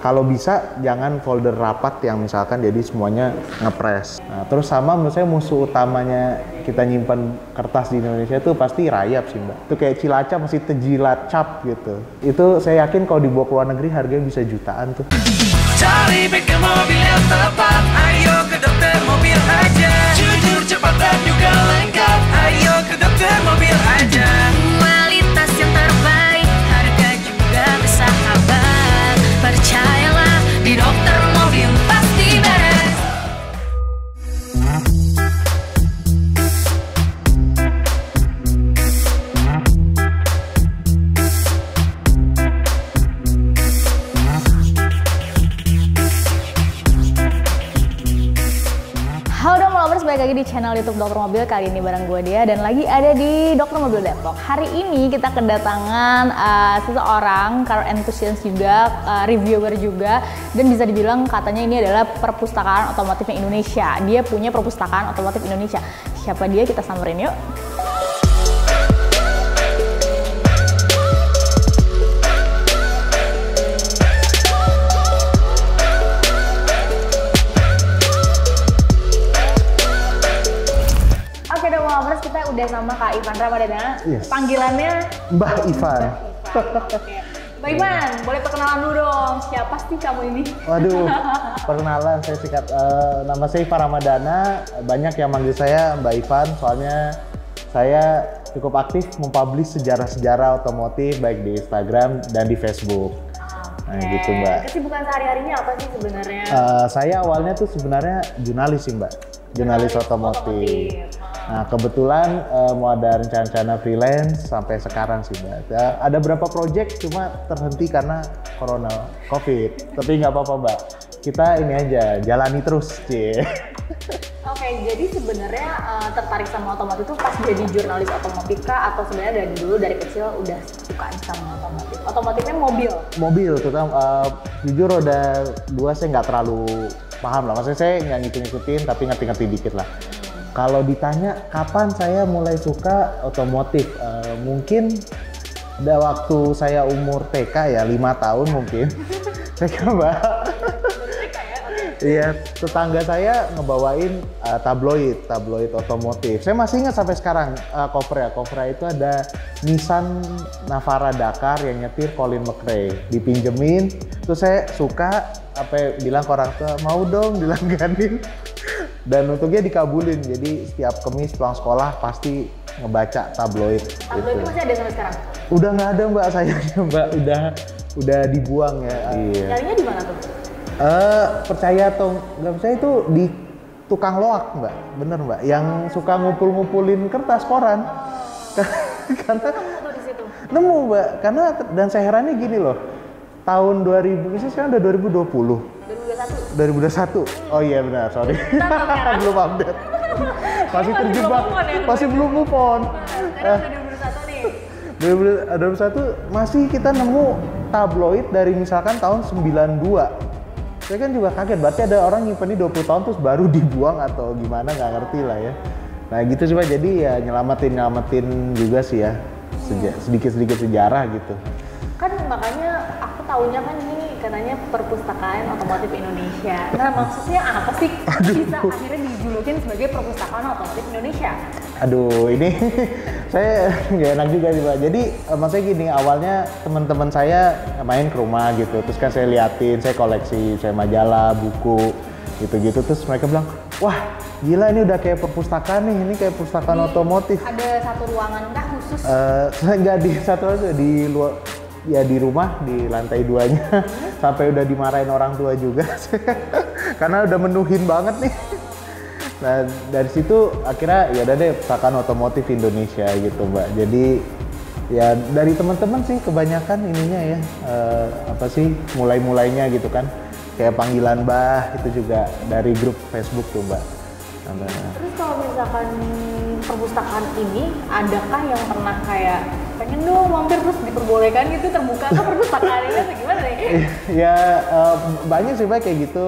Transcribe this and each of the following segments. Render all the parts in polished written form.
Kalau bisa jangan folder rapat yang misalkan jadi semuanya ngepres. Nah, terus sama menurut saya musuh utamanya kita nyimpan kertas di Indonesia itu pasti rayap sih Mbak. Itu kayak Cilacap masih terjilat cap gitu. Itu saya yakin kalau dibawa ke luar negeri harganya bisa jutaan tuh. Cari bengkel mobil yang tepat, ayo ke Dokter Mobil aja. Jujur, cepat dan juga lengkap, ayo ke Dokter Mobil aja. Kualitas yang terbaik, harga juga bersahabat. Percayalah, di Dokter Mobil pasti beres. Halo Dok Lovers, balik lagi di channel YouTube Dokter Mobil. Kali ini bareng gue Dia dan lagi ada di Dokter Mobil Depok. Hari ini kita kedatangan seseorang car enthusiast juga, reviewer juga, dan bisa dibilang katanya ini adalah perpustakaan otomotifnya Indonesia. Dia punya perpustakaan otomotif Indonesia. Siapa dia? Kita samperin yuk. Kita udah sama Kak Ivan Ramadana. Yes. Panggilannya Mbah Ivan. Mbak Ivan, boleh perkenalan dulu dong. Siapa sih kamu ini? Waduh, perkenalan saya singkat. Nama saya Ivan Ramadana. Banyak yang manggil saya Mbak Ivan, soalnya saya cukup aktif mempublish sejarah-sejarah otomotif baik di Instagram dan di Facebook. Nah gitu Mbak. Kesibukan sehari-harinya apa sih sebenarnya? Saya awalnya tuh sebenarnya jurnalis sih Mbak. Jurnalis otomotif. Nah kebetulan mau ada rencana freelance sampai sekarang sih Mbak. Ada berapa project cuma terhenti karena corona, COVID. Tapi nggak apa-apa Mbak. Kita ini aja jalani terus, Cie. Oke, jadi sebenarnya tertarik sama otomotif itu pas jadi jurnalis otomotif kah atau sebenarnya dari dulu dari kecil udah suka sama otomotif? Otomotifnya mobil? Mobil, terutama jujur roda 2 saya nggak terlalu paham lah. Maksudnya saya nggak ngikutin tapi ngerti-ngerti dikit lah. Kalau ditanya kapan saya mulai suka otomotif, mungkin ada waktu saya umur TK ya 5 tahun mungkin. TK Mbak. Iya, tetangga saya ngebawain tabloid otomotif. Saya masih ingat sampai sekarang covernya itu ada Nissan Navara Dakar yang nyetir Colin McRae. Dipinjemin, terus saya suka, bilang ke orang tua mau dong dilangganin. Dan untungnya dikabulin, jadi setiap Kamis pulang sekolah pasti ngebaca tabloid. Tabloid itu masih ada sampai sekarang? Udah nggak ada Mbak, sayangnya Mbak, udah dibuang ya. Iya. Carinya di mana tuh? Percaya atau nggak percaya itu di tukang loak Mbak, bener Mbak, yang suka ngumpul-ngumpulin kertas koran. Karena Nemu tuh di situ? Nemu Mbak, karena dan saya herannya gini loh, tahun 2000, misalnya sekarang udah 2020. 2021. Oh iya benar, sorry. Belum update. Masih terjebak, masih belum move on. Sekarang udah 2021 nih. 2021 masih kita nemu tabloid dari misalkan tahun 92. Saya kan juga kaget, berarti ada orang nyimpen di 20 tahun terus baru dibuang atau gimana, nggak ngerti lah ya. Nah gitu sih Pak, jadi ya nyelamatin juga sih ya, sedikit-sedikit sejarah gitu. Kan makanya aku taunya kan ini katanya perpustakaan otomotif Indonesia. Nah maksudnya apa sih bisa akhirnya dijulukin sebagai perpustakaan otomotif Indonesia? Aduh ini saya nggak enak juga sih Pak. Jadi maksudnya gini, awalnya teman-teman saya main ke rumah gitu, terus kan saya liatin, saya koleksi, saya majalah, buku gitu-gitu, terus mereka bilang, wah gila ini udah kayak perpustakaan nih, ini kayak perpustakaan otomotif. Ada satu ruangan kah khusus? Nggak di satu aja, di luar. Ya di rumah, di lantai 2-nya. Sampai udah dimarahin orang tua juga. Karena udah menuhin banget nih. Nah dari situ akhirnya ya udah deh perpustakaan otomotif Indonesia gitu Mbak. Jadi ya dari teman-teman sih kebanyakan ininya ya, apa sih mulainya gitu kan. Kayak panggilan Mbah itu juga dari grup Facebook tuh Mbak. Terus kalau misalkan perpustakaan ini, adakah yang pernah kayak pengen dong mampir terus diperbolehkan gitu, terbuka kan perpustakaan ini atau gimana nih? Ya banyak sih Mbak kayak gitu.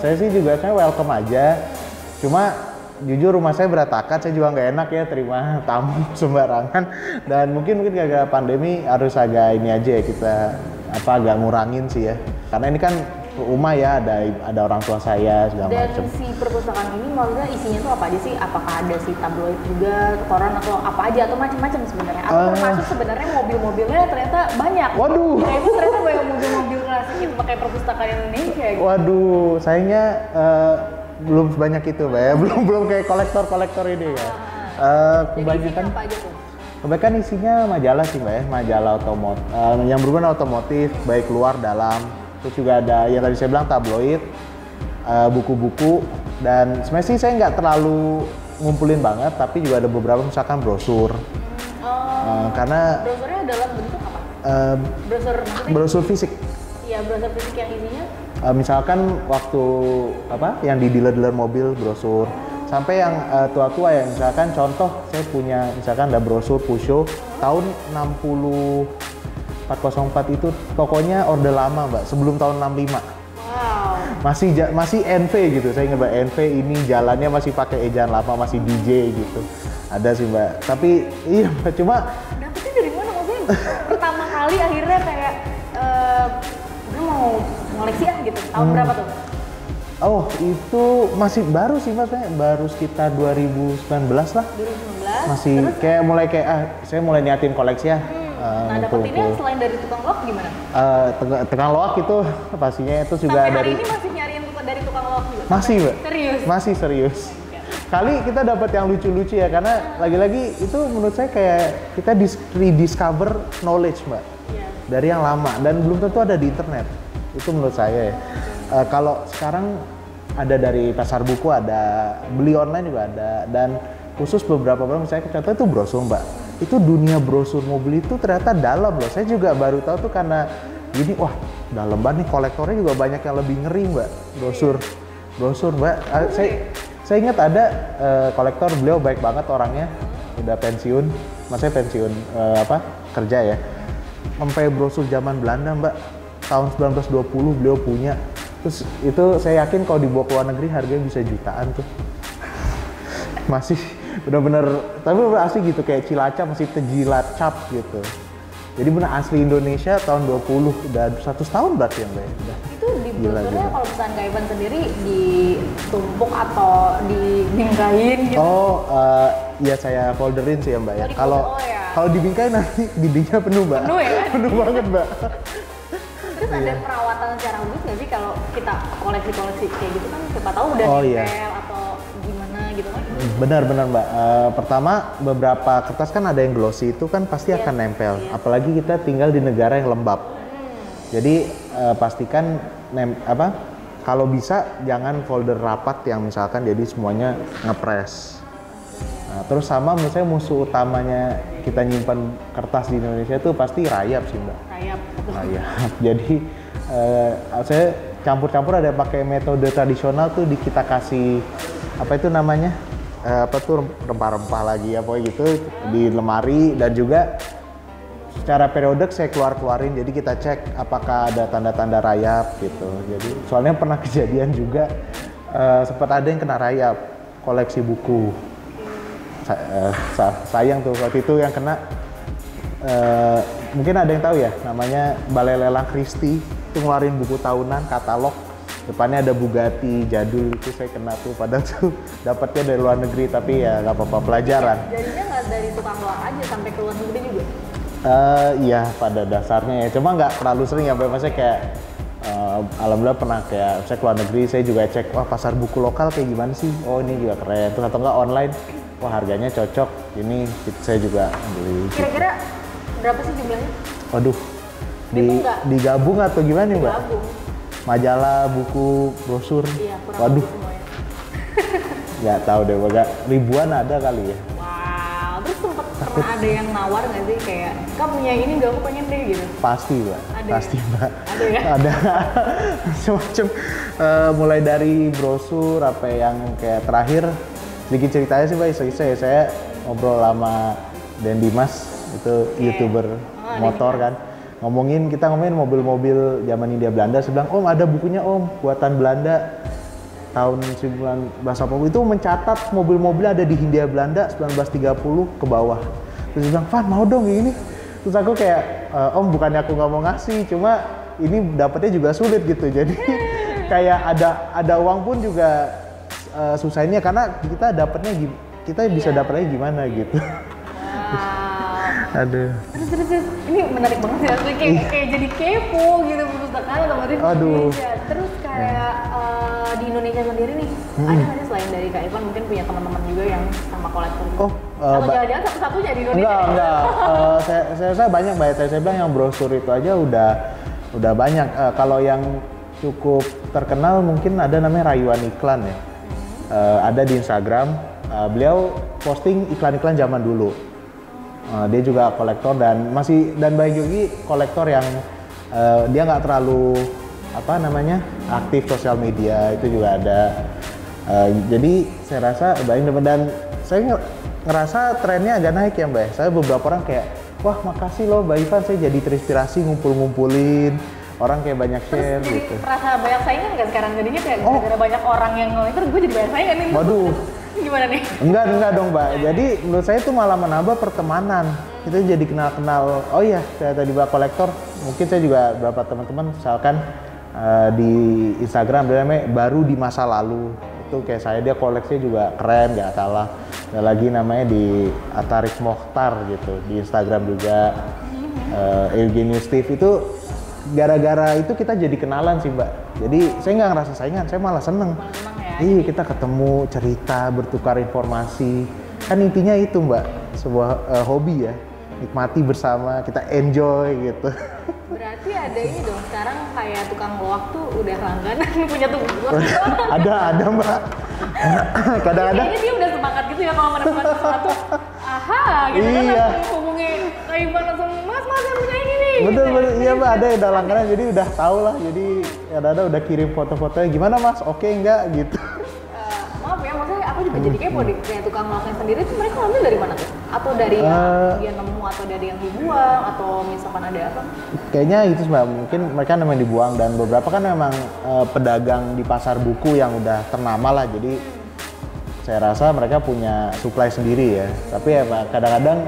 Saya sih juga saya welcome aja. Cuma jujur rumah saya berantakan, saya juga nggak enak ya terima tamu sembarangan. Dan mungkin gara-gara pandemi harus agak ini aja ya, kita agak ngurangin sih ya. karena ini kan rumah ya, ada orang tua saya segala Dan macam. si perpustakaan ini maksudnya isinya tuh apa aja sih? Apakah ada si tabloid juga, koran atau apa aja atau macam-macam sebenarnya? Atau termasuk sebenarnya mobil-mobilnya ternyata banyak. Waduh. Itu ternyata banyak mobil-mobil klasik yang pakai perpustakaan Indonesia gitu. Waduh, sayangnya belum sebanyak itu, Mbak ya. Belum kayak kolektor ini ya. Jadi Kebanyakan isinya apa aja tuh? kebanyakan isinya majalah sih, Mbak ya. Majalah otomotif yang berhubungan otomotif, baik luar dalam. Terus juga ada yang tadi saya bilang tabloid, buku-buku, dan sebenarnya sih saya nggak terlalu ngumpulin banget, tapi juga ada beberapa misalkan brosur. Karena Brosurnya dalam bentuk apa? Brosur maksudnya? brosur fisik. Iya, brosur fisik yang isinya Misalkan waktu apa yang di dealer-dealer mobil brosur, sampai yang tua-tua ya, misalkan contoh saya punya misalkan ada brosur Peugeot tahun 404 itu, pokoknya orde lama Mbak, sebelum tahun 65. wow. Masih NV gitu, saya ingat Mbak, NV ini jalannya masih pakai ejaan lama, masih DJ gitu. Ada sih Mbak, tapi iya Mbak, cuma Dapetnya dari mana maksudnya? Pertama kali akhirnya kayak gue mau ngoleksi gitu. Tahun berapa tuh? oh itu masih baru sih Mas, baru sekitar 2019 lah. 2019. Masih Terus, kayak mulai saya mulai niatin koleksi ya. nah dapetinnya selain dari tukang loak gimana? Tukang loak itu pastinya itu juga Sampai hari dari ini masih nyariin dari tukang loak juga? masih Mbak. Serius? Masih serius. Kali kita dapat yang lucu-lucu ya, karena lagi-lagi itu menurut saya kayak kita rediscover knowledge Mbak. Iya. Dari yang lama dan belum tentu ada di internet. Itu menurut saya ya. Kalau sekarang ada dari pasar buku, ada beli online juga ada, dan khusus beberapa barang misalnya contoh itu brosur Mbak. Itu dunia brosur mobil itu ternyata dalam loh. Saya juga baru tahu tuh karena gini, wah dalam banget nih, kolektornya juga banyak yang lebih ngeri Mbak. Brosur Mbak. Saya ingat ada kolektor, beliau baik banget orangnya, udah pensiun, maksudnya pensiun kerja ya. Sampai brosur zaman Belanda Mbak, tahun 1920 beliau punya. Terus itu saya yakin kalau dibawa ke luar negeri harganya bisa jutaan tuh. Masih benar-benar, tapi benar asli gitu, kayak Cilacap masih terjilat cap gitu. Jadi benar asli Indonesia tahun 20, udah 100 tahun berarti yang Mbak. Itu di Gila, brosurnya gila. kalau pesan Kak Ivan sendiri ditumpuk atau dibingkain gitu? Ya saya folderin sih ya Mbak ya. Oh, Kalau ya. kalau dibingkai nanti dindingnya penuh Mbak. Penuh ya? Penuh banget Mbak. Terus ada perawatan secara khusus nggak sih kalau kita koleksi-koleksi kayak gitu kan siapa tahu udah Oh, nempel iya. atau gimana gitu kan? Benar Mbak. Pertama beberapa kertas kan ada yang glossy, itu kan pasti akan nempel. Apalagi kita tinggal di negara yang lembab. Jadi pastikan kalau bisa jangan folder rapat yang misalkan jadi semuanya ngepres. Nah, terus sama menurut saya musuh utamanya kita nyimpan kertas di Indonesia itu pasti rayap sih Mbak. Rayap. Rayap. Jadi saya campur-campur, ada pakai metode tradisional tuh, kita kasih apa itu namanya, rempah-rempah lagi apa gitu di lemari, dan juga secara periodik saya keluarin, jadi kita cek apakah ada tanda-tanda rayap gitu. Jadi soalnya pernah kejadian juga sempat ada yang kena rayap koleksi buku. Sayang tuh waktu itu yang kena, mungkin ada yang tahu ya, namanya Balai Lelang Christie, itu ngeluarin buku tahunan katalog, depannya ada Bugatti jadul, itu saya kena tuh, padahal tuh dapatnya dari luar negeri, tapi ya nggak apa-apa, pelajaran. Jadinya nggak dari tukang loak aja sampai ke luar negeri juga? Iya pada dasarnya ya, cuma nggak terlalu sering ya, maksudnya kayak alhamdulillah pernah kayak saya keluar negeri, saya juga cek, wah pasar buku lokal kayak gimana sih, oh ini juga keren, terus atau nggak online, wah harganya cocok, ini saya juga beli. Kira-kira berapa sih jumlahnya? Waduh, Itu nggak? digabung atau gimana nih Mbak? Gabung. Majalah, buku, brosur. Iya, kurang Waduh, lebih semuanya. nggak tahu deh, Mbak. Ribuan ada kali ya. Wow, terus pernah ada yang nawar nggak sih kayak, kamu punya ini nggak, aku pengen deh gitu? Pasti Mbak, Ada pasti ya? Mbak. Ada ya? Ada macam-macam. Mulai dari brosur, apa yang kayak terakhir, sedikit ceritanya sih Mbak, saya ngobrol sama Den Dimas, itu YouTuber motor kan. Kita ngomongin mobil-mobil zaman Hindia Belanda, saya bilang, Om ada bukunya Om, buatan Belanda tahun 1980, itu mencatat mobil-mobil ada di Hindia Belanda 1930 ke bawah. Terus dia bilang, Van mau dong ini. Terus aku kayak, Om bukannya aku nggak mau ngasih, cuma ini dapatnya juga sulit gitu. Jadi kayak ada uang pun juga susahnya karena kita dapatnya kita bisa dapatnya gimana gitu. Wow. Aduh. Terus ini menarik banget sih, asli kayak jadi kepo gitu perpustakaan otomatis di Indonesia. Terus kayak di Indonesia sendiri nih, ada nggak sih selain dari Kak Ivan mungkin punya teman-teman juga yang sama kolektor? Oh, atau jangan-jangan satu-satunya di Indonesia? Enggak. Saya banyak Mbak. Saya bilang yang brosur itu aja udah banyak. Kalau yang cukup terkenal mungkin ada namanya Rayuan Iklan ya. Ada di Instagram. Beliau posting iklan-iklan zaman dulu. Dia juga kolektor dan banyak juga kolektor yang dia nggak terlalu aktif sosial media, itu juga ada. Jadi saya rasa banyak dan saya ngerasa trennya agak naik ya Mbak. Saya beberapa orang kayak, wah makasih loh Mbak Ivan, saya jadi terinspirasi ngumpulin orang kayak banyak share. Terus gitu. Terasa banyak saingan nggak sekarang jadinya kayak gara-gara banyak orang yang kolektor, gue jadi banyak saingan nih. Waduh. Gimana nih? Enggak dong Mbak. Jadi menurut saya itu malah menambah pertemanan. Kita jadi kenal. Oh iya, saya tadi Mbak kolektor. Mungkin saya juga beberapa teman-teman misalkan di Instagram dia namanya baru di masa lalu. Itu kayak saya, dia koleksinya juga keren, nggak kalah. Ada lagi namanya di Atarik Mokhtar gitu di Instagram juga. Eugenius Steve itu gara-gara itu kita jadi kenalan sih Mbak. Jadi saya nggak ngerasa saingan, saya malah seneng. Iya, kita ketemu, cerita, bertukar informasi. Kan intinya itu Mbak, sebuah hobi ya. Nikmati bersama, kita enjoy gitu. Berarti ada ini dong, sekarang kayak tukang loak tuh udah langganan punya tuh. Ada Mbak. Kadang-kadang kayaknya dia udah semangat gitu ya kalau menemukan sesuatu. Aha, gitu kan iya. langsung hubungi Kak Ivan langsung, mas yang punya ini nih. Betul, iya Mbak, ada yang udah langganan, jadi udah tahu lah. Jadi ada udah kirim foto-fotonya, gimana Mas, oke enggak gitu. Maaf ya, maksudnya aku juga jadi kepo deh, kayak tukang loaknya sendiri tuh mereka ambil dari mana tuh? Atau dari yang dia nemu, atau dari yang dibuang, atau misalkan ada apa? Kayaknya itu Mbak, mungkin mereka memang dibuang dan beberapa kan memang pedagang di pasar buku yang udah ternama lah, jadi saya rasa mereka punya supply sendiri ya. Tapi ya Pak, kadang-kadang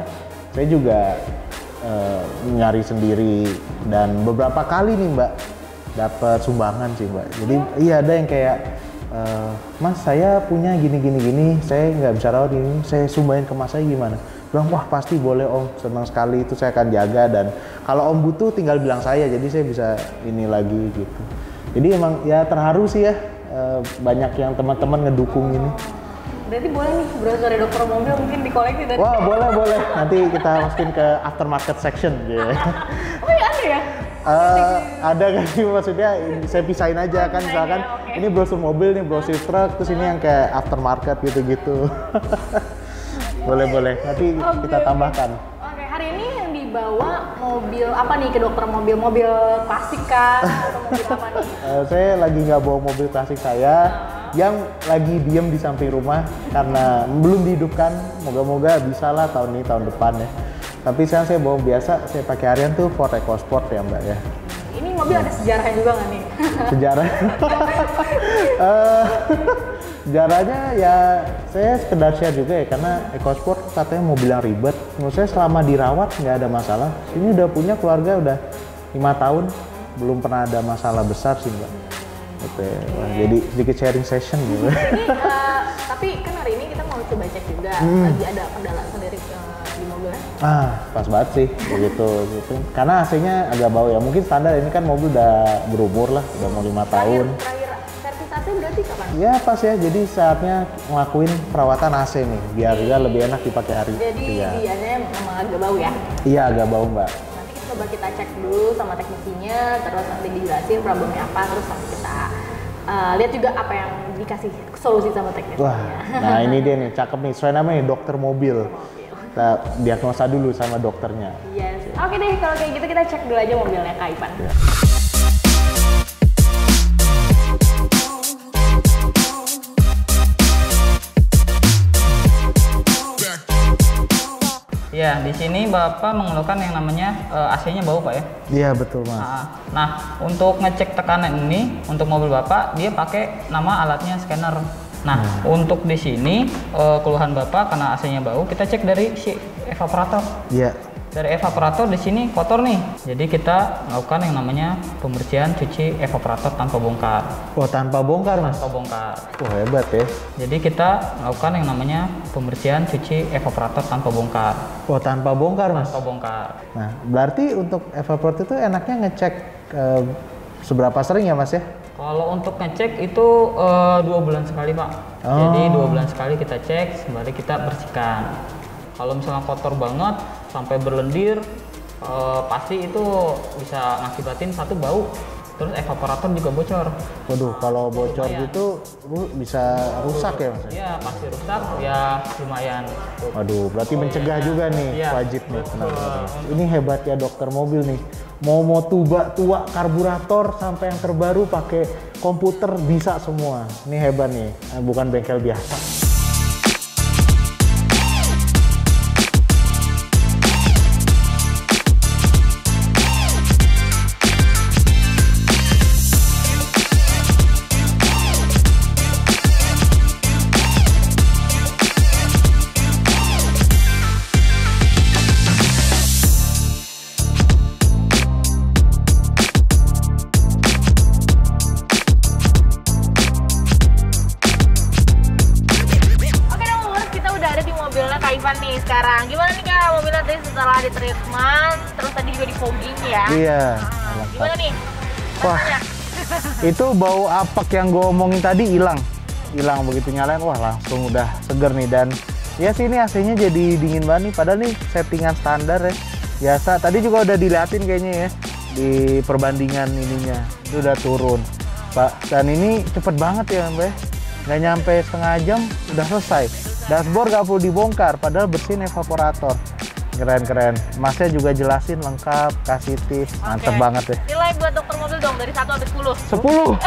saya juga nyari sendiri dan beberapa kali nih Mbak dapat sumbangan sih Mbak. Jadi iya ada yang kayak Mas saya punya gini, saya nggak bisa rawat ini, saya sumbangin ke Mas saya gimana? Bilang wah pasti boleh Om, senang sekali, itu saya akan jaga dan kalau Om butuh tinggal bilang saya, jadi saya bisa ini lagi gitu. Jadi emang ya terharu sih ya, banyak yang teman-teman ngedukung ini. Berarti boleh nih brosur dokter mobil mungkin dikoleksi dari. Wah boleh, nanti kita masukin ke aftermarket section gitu. Oh iya ada ya? Ada kan sih maksudnya saya pisahin aja kan misalkan ini brosur mobil nih, brosur truk, terus ini yang kayak aftermarket gitu. boleh nanti kita tambahkan. Oke, hari ini yang dibawa mobil apa nih ke dokter mobil klasik kah atau mobil apa nih? Saya lagi nggak bawa mobil klasik saya yang lagi diem di samping rumah karena belum dihidupkan, moga-moga bisa lah tahun ini, tahun depan ya. Tapi sekarang saya bawa biasa, saya pakai harian tuh Ford EcoSport ya Mbak ya. Ini mobil ada sejarahnya juga nggak nih? Sejarah? Sejarahnya ya saya sekedar share juga ya, karena EcoSport katanya mobil yang ribet. Menurut saya selama dirawat nggak ada masalah. Ini udah punya keluarga udah 5 tahun, belum pernah ada masalah besar sih Mbak. Oke, wah, jadi sedikit sharing session gitu. Ini, tapi kan hari ini kita mau coba cek juga, lagi ada kendala sendiri di mobilnya. Pas banget sih gitu. Karena AC-nya agak bau ya. Mungkin standar, ini kan mobil udah berumur lah, udah mau 5 tahun. Terakhir servis AC berarti kapan? Ya pas ya, jadi saatnya ngelakuin perawatan AC nih, biar dia lebih enak dipakai hari. Jadi dianya memang agak bau ya? Iya agak bau Mbak. Nanti coba kita cek dulu sama teknisinya, terus nanti dijelasin problemnya apa, terus nanti kita lihat juga apa yang dikasih solusi sama teknisnya. Wah, nah ini dia nih, cakep nih, sesuai namanya dokter mobil. Kita diagnosa dulu sama dokternya. Yes. Oke deh, kalau kayak gitu kita cek dulu aja mobilnya Kak Ivan. Ya. Ya, di sini Bapak mengeluhkan yang namanya AC-nya bau Pak ya? Iya betul Mas. Nah, untuk ngecek tekanan ini untuk mobil Bapak dia pakai nama alatnya scanner. Nah, untuk di sini keluhan Bapak karena AC-nya bau, kita cek dari si evaporator. Iya. Dari evaporator di sini kotor nih. Jadi kita lakukan yang namanya pembersihan cuci evaporator tanpa bongkar. Oh, tanpa bongkar, Mas? Tanpa bongkar. Wah, hebat ya. Jadi kita lakukan yang namanya pembersihan cuci evaporator tanpa bongkar. Oh, tanpa bongkar, Mas? Tanpa bongkar. Nah, berarti untuk evaporator itu enaknya ngecek seberapa sering ya, Mas ya? Kalau untuk ngecek itu 2 bulan sekali, Pak. Oh. Jadi 2 bulan sekali kita cek, sembari kita bersihkan. Kalau misalnya kotor banget sampai berlendir, pasti itu bisa ngakibatin satu bau, terus evaporator juga bocor. Waduh, kalau bocor Lumayan. gitu bisa rusak ya, Mas? Iya, pasti rusak, ya lumayan. Waduh, berarti mencegah juga nih, Iya, wajib nih. betul. Nah, ini hebatnya dokter mobil nih. Mau tua karburator sampai yang terbaru pakai komputer bisa semua. Ini hebat nih, bukan bengkel biasa. Mobilnya Kak Ivan nih sekarang. Gimana nih Kak mobilnya tadi setelah di treatment, terus tadi juga di fogging ya? Iya. Gimana nih? Wah, itu bau apek yang gue omongin tadi hilang begitu nyalain, wah langsung udah seger nih. Dan ya sih ini AC-nya jadi dingin banget nih, padahal nih settingan standar ya biasa. Tadi juga udah diliatin kayaknya ya di perbandingan ininya, itu udah turun Pak. Dan ini cepet banget ya Mbak, nggak nyampe setengah jam udah selesai. Dashboard gak perlu dibongkar, padahal bersihin evaporator. Keren-keren. Masnya juga jelasin lengkap, kasih tips. Mantep banget ya. Nilai buat dokter mobil dong dari 1 sampai 10. 10.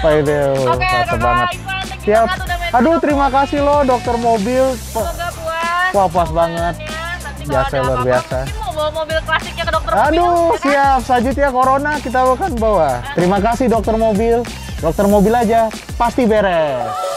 Pak itu, Oke, mantep Kakak banget. Ivan, thank you Siap. banget udah main Aduh, sama terima aku. kasih loh dokter mobil. Semoga puas. Wah, puas banget. Nanti kalau Jasa ada luar apa-apa, biasa. mungkin mau bawa mobil klasiknya ke dokter mobil. Aduh, ya kan? siap. Selanjutnya Corona kita akan bawa. Terima kasih dokter mobil. Dokter mobil aja pasti beres.